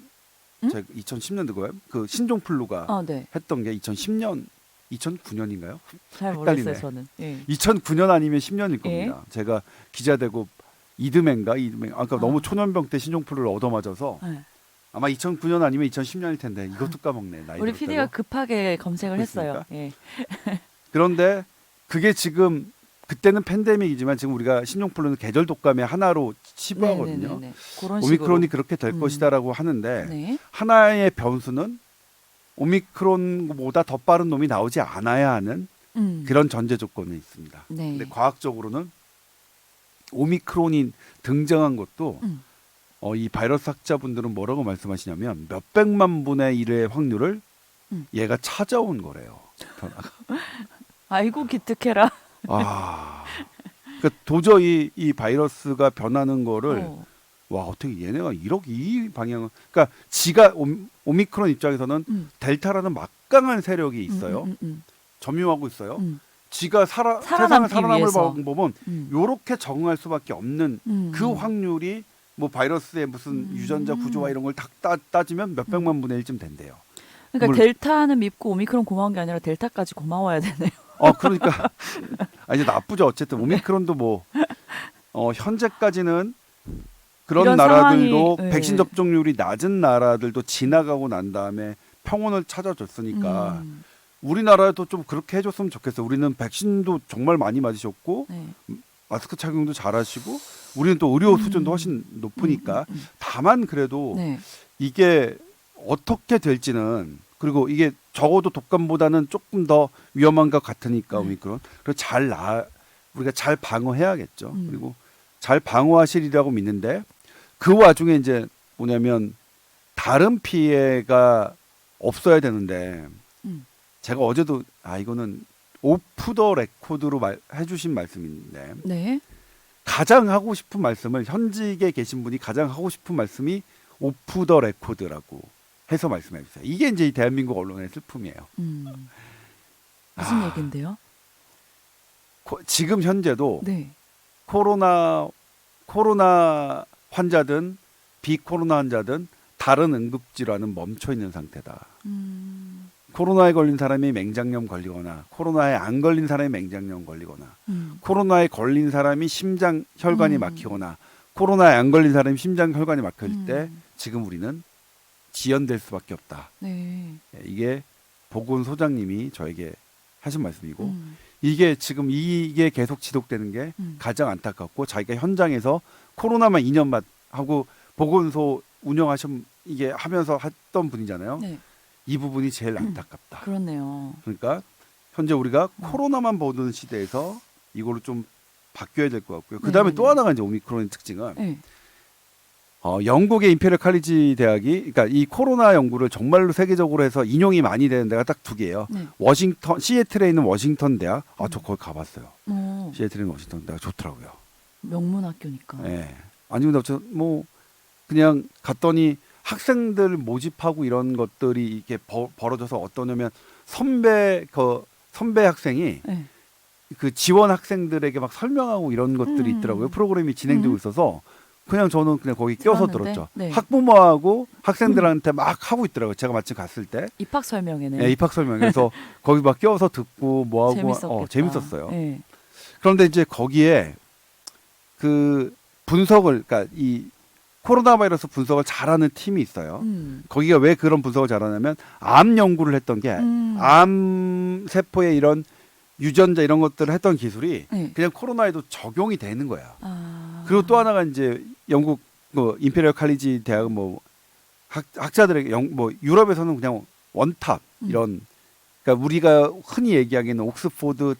제가 2010년도인가요? 그 신종플루가 네. 했던 게 2009년인가요? 잘 모르겠어요, 헷갈리네. 저는. 예. 2009년 아니면 10년일 겁니다. 제가 기자 되고 이듬해인가? 아까 너무 초년병 때 신종플루를 얻어맞아서 네. 아마 2009년 아니면 2010년일 텐데 이것도 까먹네. 나이 우리 들었다고. PD가 급하게 검색을 그렇습니까? 했어요. 예. 그런데 그게 지금 그때는 팬데믹이지만 지금 우리가 신종플루는 계절 독감의 하나로 치부하거든요. 네네네네. 그런 오미크론이 식으로. 그렇게 될 것이다라고 하는데 네. 하나의 변수는 오미크론보다 더 빠른 놈이 나오지 않아야 하는 그런 전제 조건이 있습니다. 네. 근데 과학적으로는 오미크론이 등장한 것도 이 바이러스 학자분들은 뭐라고 말씀하시냐면 몇백만 분의 1의 확률을 얘가 찾아온 거래요. 변화가. 아이고 기특해라. 그러니까 도저히 이 바이러스가 변하는 거를 와 어떻게 얘네가 이렇게 이 방향을 그러니까 지가 오미크론 입장에서는 델타라는 막강한 세력이 있어요. 점유하고 있어요. 음. 지가 세상을 살아남을 위해서. 방법은 요렇게 적응할 수밖에 없는 그 확률이 뭐 바이러스의 무슨 유전자 구조와 이런 걸 다 따지면 몇백만 분의 1쯤 된대요. 그러니까 델타는 밉고 오미크론 고마운 게 아니라 델타까지 고마워야 되네요. 그러니까 이제 나쁘죠. 어쨌든 오미크론도 뭐 현재까지는 그런 이런 나라들도 상황이, 백신 접종률이 낮은 나라들도 지나가고 난 다음에 평온을 찾아줬으니까 우리나라도 좀 그렇게 해줬으면 좋겠어요. 우리는 백신도 정말 많이 맞으셨고 네. 마스크 착용도 잘하시고 우리는 또 의료 수준도 훨씬 높으니까 다만 그래도 네. 이게 어떻게 될지는 그리고 이게 적어도 독감보다는 조금 더 위험한 것 같으니까 오미크론 그리고 우리가 잘 방어해야겠죠. 그리고 잘 방어하시리라고 믿는데 그 와중에 이제 뭐냐면 다른 피해가 없어야 되는데 제가 어제도 이거는 오프 더 레코드로 해주신 말씀인데 네. 가장 하고 싶은 말씀을 현직에 계신 분이 가장 하고 싶은 말씀이 오프 더 레코드라고 해서 말씀해 주세요. 이게 이제 이 대한민국 언론의 슬픔이에요. 무슨 얘긴데요? 지금 현재도 네. 코로나 환자든 비코로나 환자든 다른 응급질환은 멈춰 있는 상태다. 코로나에 걸린 사람이 맹장염 걸리거나 코로나에 안 걸린 사람이 맹장염 걸리거나 코로나에 걸린 사람이 심장 혈관이 막히거나 코로나에 안 걸린 사람이 심장 혈관이 막힐 때 지금 우리는 지연될 수밖에 없다. 네. 이게 보건소장님이 저에게 하신 말씀이고 이게 지금 이게 계속 지속되는 게 가장 안타깝고 자기가 현장에서 코로나만 2년만 하고 보건소 이게 하면서 했던 분이잖아요. 네. 이 부분이 제일 안타깝다. 그렇네요. 그러니까 현재 우리가 코로나만 보는 시대에서 이걸로 좀 바뀌어야 될 것 같고요. 그 다음에 또 하나가 이제 오미크론의 특징은 네. 영국의 임페리얼 칼리지 대학이 그러니까 이 코로나 연구를 정말로 세계적으로 해서 인용이 많이 되는 데가 딱 두 개예요. 네. 시애틀에 있는 워싱턴 대학. 저 거기 가봤어요. 시애틀에 있는 워싱턴 대학 좋더라고요. 명문 학교니까. 네. 아니 근데 뭐 그냥 갔더니 학생들 모집하고 이런 것들이 이렇게 벌어져서 어떠냐면 선배 학생이 네. 그 지원 학생들에게 막 설명하고 이런 것들이 있더라고요. 프로그램이 진행되고 있어서 저는 그냥 거기 껴서 들었는데? 들었죠. 네. 학부모하고 학생들한테 막 하고 있더라고요. 제가 마침 갔을 때. 입학 설명회네. 네, 입학 설명회에서 거기 막 껴서 듣고 뭐 하고 재밌었겠다. 재밌었어요. 네. 그런데 이제 거기에 그 분석을 그러니까 이 코로나 바이러스 분석을 잘하는 팀이 있어요. 거기가 왜 그런 분석을 잘하냐면 암 연구를 했던 게 암 세포의 이런 유전자 이런 것들을 했던 기술이 네. 그냥 코로나에도 적용이 되는 거야. 아. 그리고 또 하나가 이제 영국 임페리얼 칼리지 대학은 뭐 학자들에게 뭐 유럽에서는 그냥 원탑 이런 그러니까 우리가 흔히 얘기하기에는 옥스포드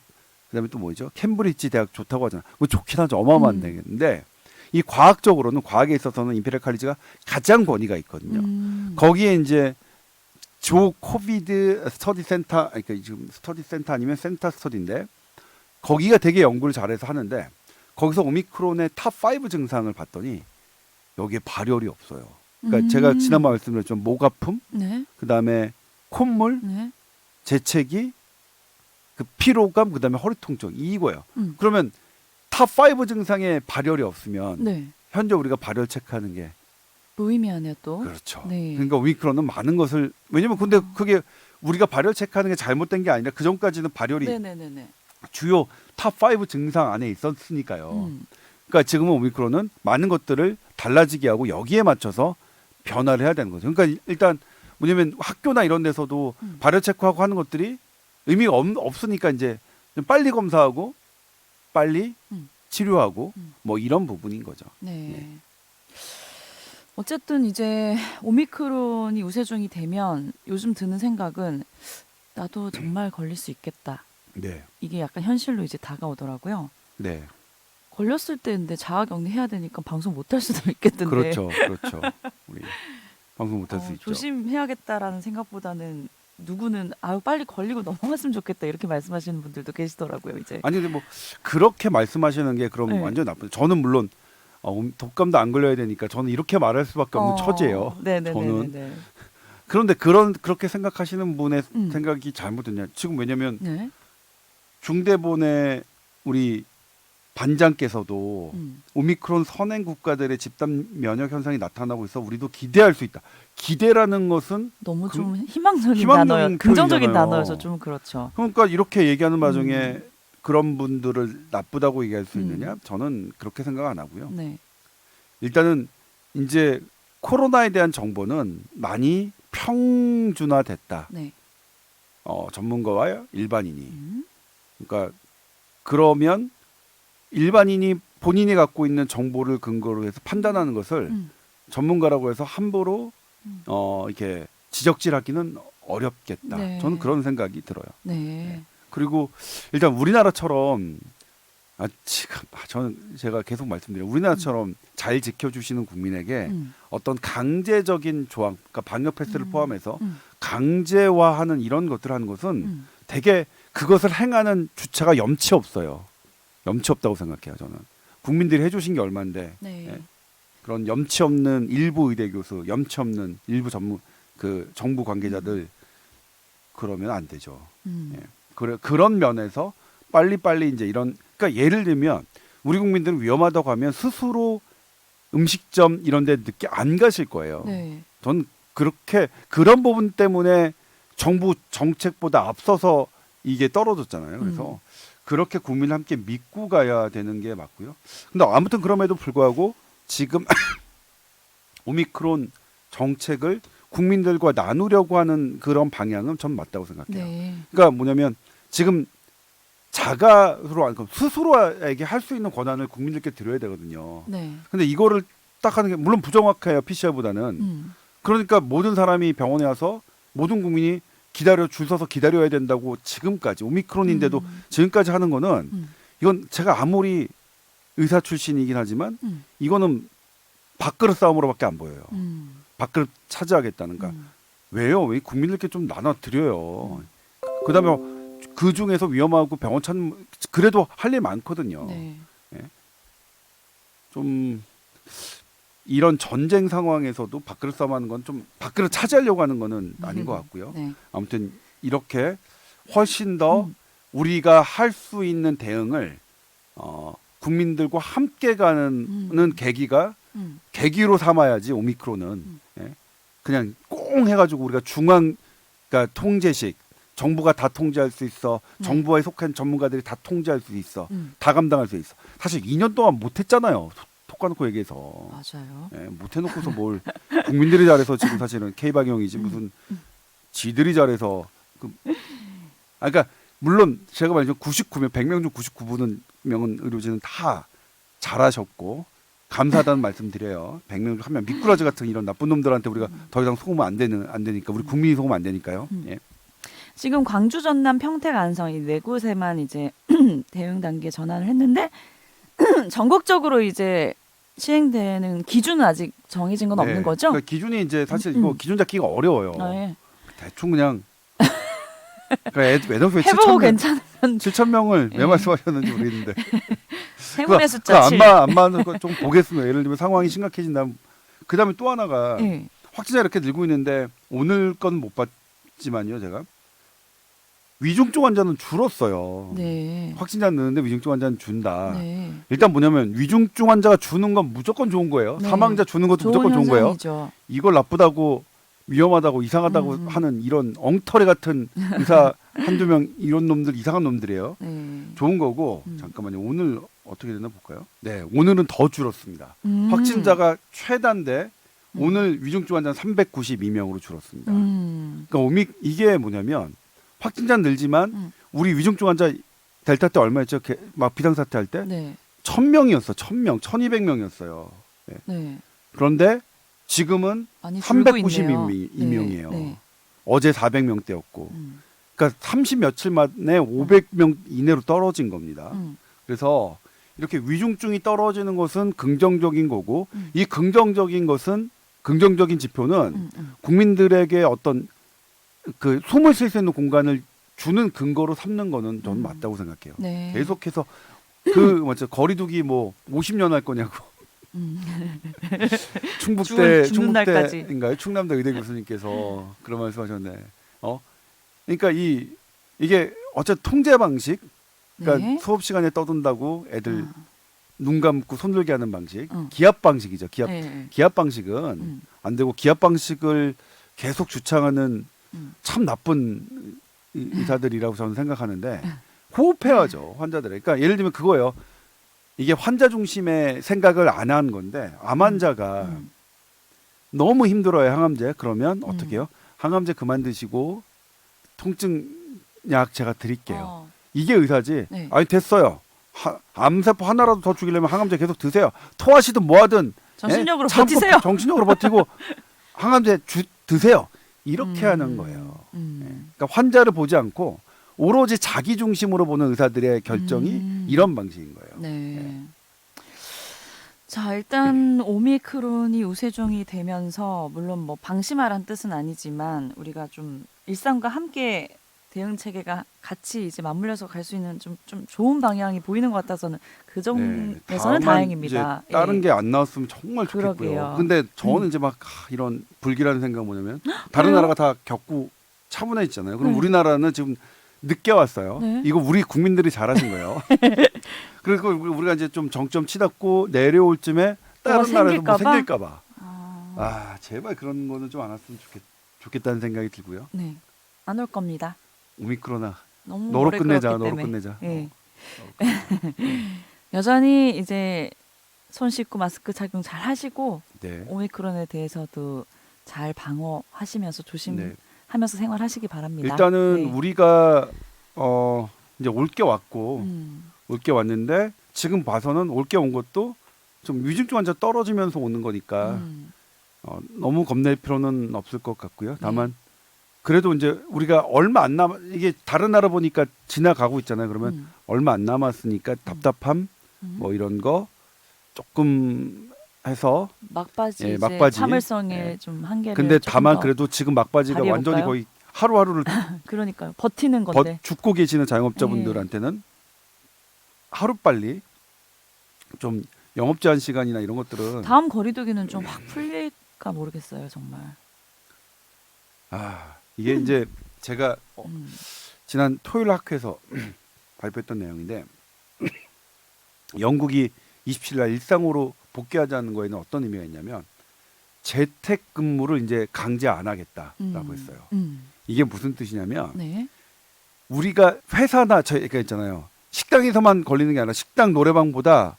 그다음에 또 뭐죠? 캠브리지 대학 좋다고 하잖아. 뭐 좋긴 하죠. 어마어마한 데인데 이 과학에 있어서는 임페리얼 칼리지가 가장 권위가 있거든요. 거기에 이제 조 코비드 스터디 센터, 그러니까 지금 스터디 센터 아니면 센터 스터디인데 거기가 되게 연구를 잘해서 하는데 거기서 오미크론의 탑5 증상을 봤더니 여기에 발열이 없어요. 그러니까 제가 지난번 말씀드렸지만 목 아픔, 네. 그다음에 콧물, 네. 재채기, 그 피로감, 그다음에 허리 통증 이거예요. 그러면 탑5 증상에 발열이 없으면 네. 현재 우리가 발열 체크하는 게 무의미하네요 또. 그렇죠. 네. 그러니까 오미크론은 많은 것을 왜냐면 근데 그게 우리가 발열 체크하는 게 잘못된 게 아니라 그 전까지는 발열이 네네네네. 주요 탑5 증상 안에 있었으니까요. 그러니까 지금은 오미크론은 많은 것들을 달라지게 하고 여기에 맞춰서 변화를 해야 되는 거죠. 그러니까 일단 뭐냐면 학교나 이런 데서도 발열 체크하고 하는 것들이 의미가 없으니까 이제 좀 빨리 검사하고 빨리 치료하고 뭐 이런 부분인 거죠. 네. 예. 어쨌든 이제 오미크론이 우세종이 되면 요즘 드는 생각은 나도 정말 걸릴 수 있겠다. 네. 이게 약간 현실로 이제 다가오더라고요. 네. 걸렸을 때 근데 자가격리 해야 되니까 방송 못 할 수도 있겠던데. 그렇죠. 우리 방송 못 할 수 있죠. 조심해야겠다라는 생각보다는 누구는 빨리 걸리고 넘어갔으면 좋겠다 이렇게 말씀하시는 분들도 계시더라고요. 이제. 아니 근데 뭐 그렇게 말씀하시는 게 그럼 네. 완전 나쁘죠. 저는 물론 독감도 안 걸려야 되니까 저는 이렇게 말할 수밖에 없는 처지예요. 네네네. 저는 그런데 그렇게 생각하시는 분의 생각이 잘못됐냐? 지금 왜냐면 네. 중대본의 우리 반장께서도 오미크론 선행 국가들의 집단 면역 현상이 나타나고 있어 우리도 기대할 수 있다. 기대라는 것은 너무 좀 희망적인 희망적인 단어요. 긍정적인 표현이잖아요. 단어여서 좀 그렇죠. 그러니까 이렇게 얘기하는 와중에 그런 분들을 나쁘다고 얘기할 수 있느냐? 저는 그렇게 생각 안 하고요. 네. 일단은 이제 코로나에 대한 정보는 많이 평준화됐다. 네. 전문가와 일반인이. 그러니까 그러면 일반인이 본인이 갖고 있는 정보를 근거로 해서 판단하는 것을 전문가라고 해서 함부로 이렇게 지적질하기는 어렵겠다. 네. 저는 그런 생각이 들어요. 네. 그리고 일단 우리나라처럼 저는 제가 계속 말씀드려요. 우리나라처럼 잘 지켜주시는 국민에게 어떤 강제적인 조항, 그러니까 방역 패스를 포함해서 강제화하는 이런 것들을 하는 것은 되게 그것을 행하는 주체가 염치 없어요. 염치 없다고 생각해요. 저는 국민들이 해주신 게 얼마인데 네. 예? 그런 염치 없는 일부 의대 교수, 염치 없는 일부 정부 관계자들 그러면 안 되죠. 예. 그런 면에서 빨리빨리 이제 그러니까 예를 들면 우리 국민들은 위험하다고 하면 스스로 음식점 이런 데 늦게 안 가실 거예요. 네. 전 그런 부분 때문에 정부 정책보다 앞서서 이게 떨어졌잖아요. 그래서 그렇게 국민을 함께 믿고 가야 되는 게 맞고요. 근데 아무튼 그럼에도 불구하고 지금 오미크론 정책을 국민들과 나누려고 하는 그런 방향은 전 맞다고 생각해요. 네. 그러니까 뭐냐면 지금 스스로에게 할 수 있는 권한을 국민들께 드려야 되거든요. 네. 근데 이거를 딱 하는 게 물론 부정확해요. PCR보다는. 그러니까 모든 사람이 병원에 와서 모든 국민이 줄 서서 기다려야 된다고 지금까지 오미크론인데도 지금까지 하는 거는 이건 제가 아무리 의사 출신이긴 하지만 이거는 밥그릇 싸움으로밖에 안 보여요. 밥그릇 차지하겠다는가. 왜요? 왜 국민들께 좀 나눠 드려요. 그다음에 그 중에서 위험하고 병원 찾는 그래도 할 일 많거든요. 네. 예? 좀 이런 전쟁 상황에서도 밥그릇 싸움하는 건 좀 밥그릇 차지하려고 하는 거는 아닌 것 같고요. 네. 아무튼 이렇게 훨씬 더 우리가 할 수 있는 대응을 국민들과 함께 가는 계기가 계기로 삼아야지 오미크론은 예? 그냥 꽁 해가지고 우리가 그러니까 통제식 정부가 다 통제할 수 있어. 정부에 속한 전문가들이 다 통제할 수 있어. 다 감당할 수 있어. 사실 2년 동안 못했잖아요. 톡 까놓고 얘기해서. 맞아요. 예, 못해놓고서 뭘 국민들이 잘해서 지금 사실은 K방역이지 무슨 지들이 잘해서 그러니까 물론 제가 말했죠 99명 100명 중 99명은 의료진은 다 잘하셨고 감사하다는 말씀드려요. 100명 중 한 명 미꾸라지 같은 이런 나쁜 놈들한테 우리가 더 이상 속으면 안 되니까 우리 국민이 속으면 안 되니까요. 예. 지금 광주, 전남, 평택, 안성 이 네 곳에만 이제 대응 단계 전환을 했는데 전국적으로 이제 시행되는 기준은 아직 정해진 건 없는 거죠? 그러니까 기준이 이제 사실 이거 기준 잡기가 어려워요. 네. 대충 그냥 그러니까 애당초에 해보고 괜찮으면 7,000명을 왜 말씀하셨는지 모르겠는데 행운의 숫자 7. 안 맞는 거 좀 보겠습니다. 예를 들면 상황이 심각해진다면 그다음에 또 하나가 네. 확진자 이렇게 늘고 있는데 오늘 건 못 봤지만요. 제가 위중증 환자는 줄었어요. 네. 확진자 느는데 위중증 환자는 준다. 네. 일단 뭐냐면 위중증 환자가 주는 건 무조건 좋은 거예요. 네. 사망자 주는 것도 무조건 좋은 거예요. 현상이죠. 이걸 나쁘다고 위험하다고 이상하다고 하는 이런 엉터리 같은 의사 한두 명 이런 놈들 이상한 놈들이에요. 네. 좋은 거고 잠깐만요. 오늘 어떻게 되나 볼까요? 네, 오늘은 더 줄었습니다. 확진자가 최다인데 오늘 위중증 환자는 392명으로 줄었습니다. 그러니까 이게 뭐냐면 확진자는 늘지만 우리 위중증 환자 델타 때 얼마였죠? 막 비상사태 할 때? 네. 1,000명이었어. 1,000명, 1,200명이었어요. 네. 네. 그런데 지금은 많이 줄고 있네요. 392명이에요. 네. 어제 400명대였고. 그러니까 30 며칠 만에 500명 이내로 떨어진 겁니다. 그래서 이렇게 위중증이 떨어지는 것은 긍정적인 거고 이 긍정적인 지표는 국민들에게 어떤 그 숨을 쉴 수 있는 공간을 주는 근거로 삼는 거는 저는 맞다고 생각해요. 네. 계속해서 거리두기 뭐 50년 할 거냐고 죽는 날까지. 충북대인가요? 충남대 의대 교수님께서 그런 말씀하셨네. 그러니까 이게 어쨌든 통제 방식, 그러니까 네. 수업 시간에 떠든다고 애들 눈 감고 손 들게 하는 방식, 응. 기압 방식이죠. 네. 기압 방식은 안 되고 기압 방식을 계속 주창하는 참 나쁜 의사들이라고 저는 생각하는데 호흡해야죠 환자들. 그러니까 예를 들면 그거예요. 이게 환자 중심의 생각을 안 한 건데 암 환자가 너무 힘들어요 항암제. 그러면 어떻게 해요? 항암제 그만 드시고 통증 약 제가 드릴게요. 이게 의사지. 네. 아니 됐어요. 암세포 하나라도 더 죽이려면 항암제 계속 드세요. 토하시든 뭐하든 정신력으로 참고 버티세요. 정신력으로 버티고 항암제 드세요. 이렇게 하는 거예요. 그러니까 환자를 보지 않고 오로지 자기 중심으로 보는 의사들의 결정이 이런 방식인 거예요. 네. 자, 일단 오미크론이 우세종이 되면서 물론 뭐 방심하란 뜻은 아니지만 우리가 좀 일상과 함께 대응 체계가 같이 이제 맞물려서 갈 수 있는 좀 좋은 방향이 보이는 것 같아서는 그 점에서는 다만 다행입니다. 이제 다른 예. 게 안 나왔으면 정말 좋겠고요. 그러게요. 근데 저는 이제 막 이런 불길한 생각 뭐냐면 다른 왜요? 나라가 다 겪고 차분해졌잖아요. 그럼 네. 우리나라는 지금 늦게 왔어요. 네. 이거 우리 국민들이 잘하신 거예요. 그리고 우리가 이제 좀 정점 치닫고 내려올 쯤에 다른 나라에서 뭐 생길까 봐. 제발 그런 거는 좀 안 왔으면 좋겠다는 생각이 들고요. 네. 안 올 겁니다. 오미크론아. 너무 너로 오래 끝내자. 끌었기 너로 때문에. 끝내자. 예. 여전히 이제 손 씻고 마스크 착용 잘 하시고 네. 오미크론에 대해서도 잘 방어하시면서 네. 조심하면서 생활하시기 바랍니다. 일단은 네. 우리가 이제 올 게 왔고 음. 올 게 왔는데 지금 봐서는 올 게 온 것도 좀 위중증 환자 떨어지면서 오는 거니까 너무 겁낼 필요는 없을 것 같고요. 다만 그래도 이제 우리가 얼마 안 이게 다른 나라 보니까 지나가고 있잖아요. 그러면 얼마 안 남았으니까 답답함 뭐 이런 거 조금 해서 막바지, 이제 막바지. 참을성의 좀 한계를 근데 조금 다만 더 그래도 지금 막바지가 발휘해볼까요? 완전히 거의 하루하루를 그러니까요. 버티는 건데. 죽고 계시는 자영업자분들한테는 하루빨리 좀 영업 제한 시간이나 이런 것들은 다음 거리두기는 좀 확 풀릴까 모르겠어요, 정말. 이게 이제 제가 음. 지난 토요일 학회에서 발표했던 내용인데 영국이 27일 날 일상으로 복귀하자는 거에는 어떤 의미가 있냐면 재택근무를 이제 강제 안 하겠다라고 했어요. 이게 무슨 뜻이냐면 네. 우리가 회사나 저희가 있잖아요. 식당에서만 걸리는 게 아니라 식당 노래방보다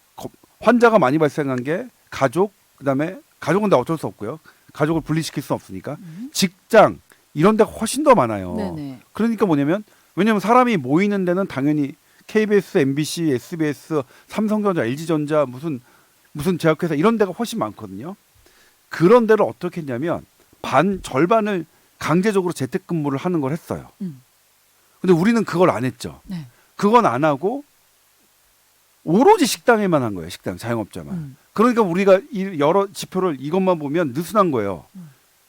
환자가 많이 발생한 게 가족, 그다음에 가족은 다 어쩔 수 없고요. 가족을 분리시킬 수 없으니까 직장 이런 데가 훨씬 더 많아요. 네네. 그러니까 뭐냐면 왜냐면 사람이 모이는 데는 당연히 KBS, MBC, SBS, 삼성전자, LG전자 무슨 제약회사 이런 데가 훨씬 많거든요. 그런 데를 어떻게 했냐면 절반을 강제적으로 재택근무를 하는 걸 했어요. 근데 우리는 그걸 안 했죠. 네. 그건 안 하고 오로지 식당에만 한 거예요. 식당 자영업자만. 그러니까 우리가 여러 지표를 이것만 보면 느슨한 거예요.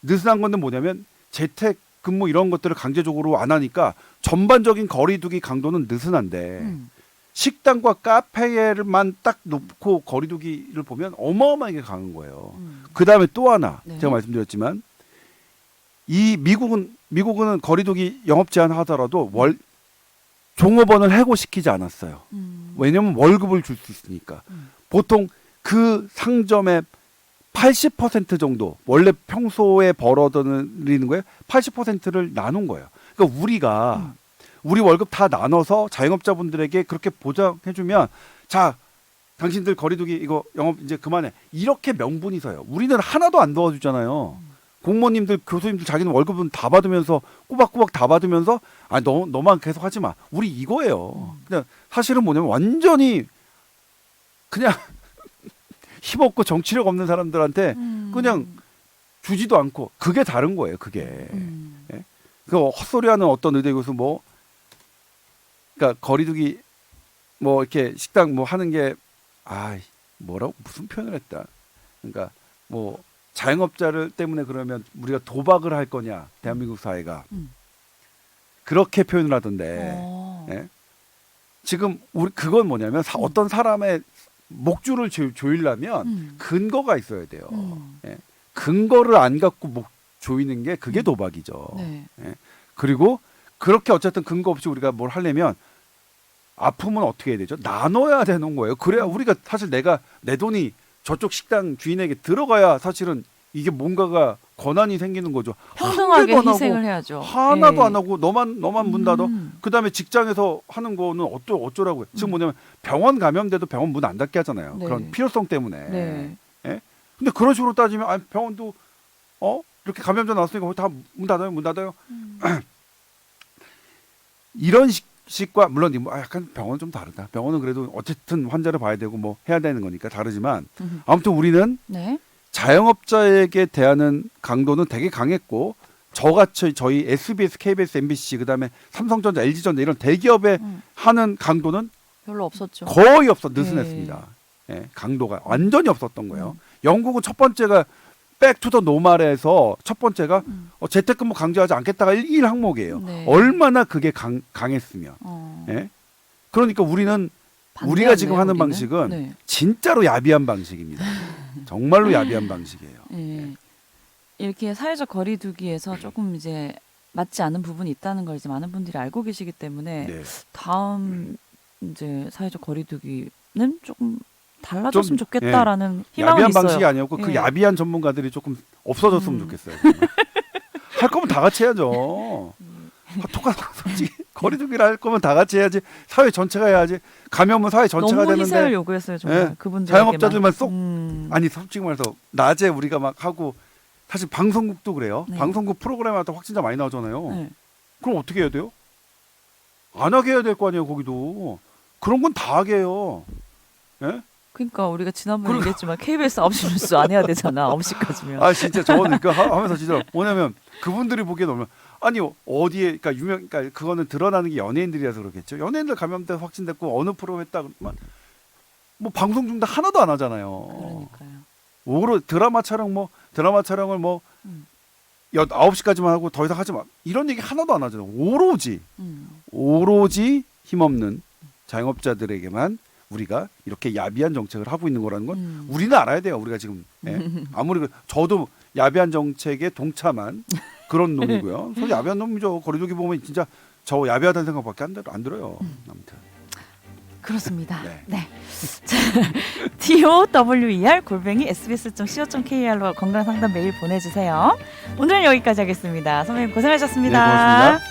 느슨한 건데 뭐냐면 재택근무 이런 것들을 강제적으로 안 하니까 전반적인 거리두기 강도는 느슨한데 식당과 카페만 딱 놓고 거리두기를 보면 어마어마하게 강한 거예요. 그 다음에 또 하나 네. 제가 말씀드렸지만 이 미국은 거리두기 영업 제한 하더라도 종업원을 해고시키지 않았어요. 왜냐하면 월급을 줄 수 있으니까. 보통 그 상점의 80% 정도 원래 평소에 벌어들이는 거에 80%를 나눈 거예요. 그러니까 우리 월급 다 나눠서 자영업자분들에게 그렇게 보장해주면 자 당신들 거리두기 이거 영업 이제 그만해 이렇게 명분이 서요. 우리는 하나도 안 도와주잖아요. 공무원님들 교수님들 자기는 월급은 다 받으면서 꼬박꼬박 다 받으면서 너만 계속 하지 마. 우리 이거예요. 그냥 사실은 뭐냐면 완전히 그냥 힘없고 정치력 없는 사람들한테 그냥 주지도 않고 그게 다른 거예요. 그게. 예? 그 헛소리하는 어떤 의대 교수 그러니까 거리두기 뭐 이렇게 식당 뭐 하는 게 뭐라고 무슨 표현을 했다. 그러니까 뭐 자영업자를 때문에 그러면 우리가 도박을 할 거냐 대한민국 사회가 그렇게 표현을 하던데 예? 지금 우리 그건 뭐냐면 어떤 사람의 목줄을 조이려면 근거가 있어야 돼요. 음. 예. 근거를 안 갖고 목 조이는 게 그게 도박이죠. 네. 예. 그리고 그렇게 어쨌든 근거 없이 우리가 뭘 하려면 아프면 어떻게 해야 되죠? 나눠야 되는 거예요. 그래야 우리가 사실 내가 내 돈이 저쪽 식당 주인에게 들어가야 사실은 이게 뭔가가 권한이 생기는 거죠. 평등하게 한 개도 안 희생을 하고, 해야죠. 하나도 예. 안 하고 너만 문 닫아. 음. 그다음에 직장에서 하는 거는 어쩌라고요. 지금 뭐냐면 병원 감염돼도 병원 문 안 닫게 하잖아요. 네. 그런 필요성 때문에. 네. 예? 근데 그런 식으로 따지면 병원도 이렇게 감염자 나왔으니까 다 문 닫아요. 이런 식과 물론 약간 병원은 좀 다르다. 병원은 그래도 어쨌든 환자를 봐야 되고 뭐 해야 되는 거니까 다르지만 아무튼 우리는 네. 자영업자에게 대하는 강도는 되게 강했고 저같이 저희 SBS, KBS, MBC 그다음에 삼성전자, LG전자 이런 대기업에 하는 강도는 별로 없었죠. 거의 느슨했습니다. 예, 강도가 완전히 없었던 거예요. 영국은 첫 번째가 백투더 노말에서 첫 번째가 재택근무 강제하지 않겠다가 1 항목이에요. 네. 얼마나 그게 강했으면. 예? 그러니까 우리가 반대였네요, 지금 하는 우리는. 방식은 네. 진짜로 야비한 방식입니다. 정말로 야비한 방식이에요. 예. 이렇게 사회적 거리두기에서 조금 이제 맞지 않은 부분이 있다는 걸 이제 많은 분들이 알고 계시기 때문에 네. 다음 이제 사회적 거리두기는 조금 달라졌으면 좀, 좋겠다라는 희망은 야비한 있어요. 방식이 아니었고 그 예. 야비한 전문가들이 조금 없어졌으면 좋겠어요. 할 거면 다 같이 해야죠. 솔직히 거리두기를 할 거면 다 같이 해야지. 사회 전체가 해야지. 감염은 사회 전체가 너무 희생을 되는데 요구했어요 정말 예. 그분들 자영업자들만 쏙 아니 솔직히 말해서 낮에 우리가 막 하고 사실 방송국도 그래요. 네. 방송국 프로그램 할 때 확진자 많이 나오잖아요. 네. 그럼 어떻게 해야 돼요? 안 하게 해야 될 거 아니에요 거기도. 그런 건 다 하게 해요. 예? 그러니까 우리가 지난번에 얘기했지만 KBS 9시 뉴스 안 해야 되잖아. 9시까지면. 아 진짜 저는 그 하면서 진짜 뭐냐면 그분들이 보기에 너무 아니 어디에 그러니까 그거는 드러나는 게 연예인들이라서 그렇겠죠. 연예인들 감염돼 확진됐고 어느 프로 했다 그러면 뭐 방송 중도 하나도 안 하잖아요. 그러니까요. 오로 드라마 촬영을 9시까지만 하고 더 이상 하지 마. 이런 얘기 하나도 안 하잖아요. 오로지 힘없는 자영업자들에게만 우리가 이렇게 야비한 정책을 하고 있는 거라는 건 우리는 알아야 돼요. 우리가 지금 아무리 저도 야비한 정책에 동참한 그런 놈이고요. 저 야비한 놈이죠. 거리두기 보면 진짜 저 야비하다는 생각밖에 안 들어요. 아무튼 그렇습니다. 네. 네. tower@sbs.co.kr로 건강 상담 메일 보내주세요. 오늘은 여기까지 하겠습니다. 선배님 고생하셨습니다. 네, 고맙습니다.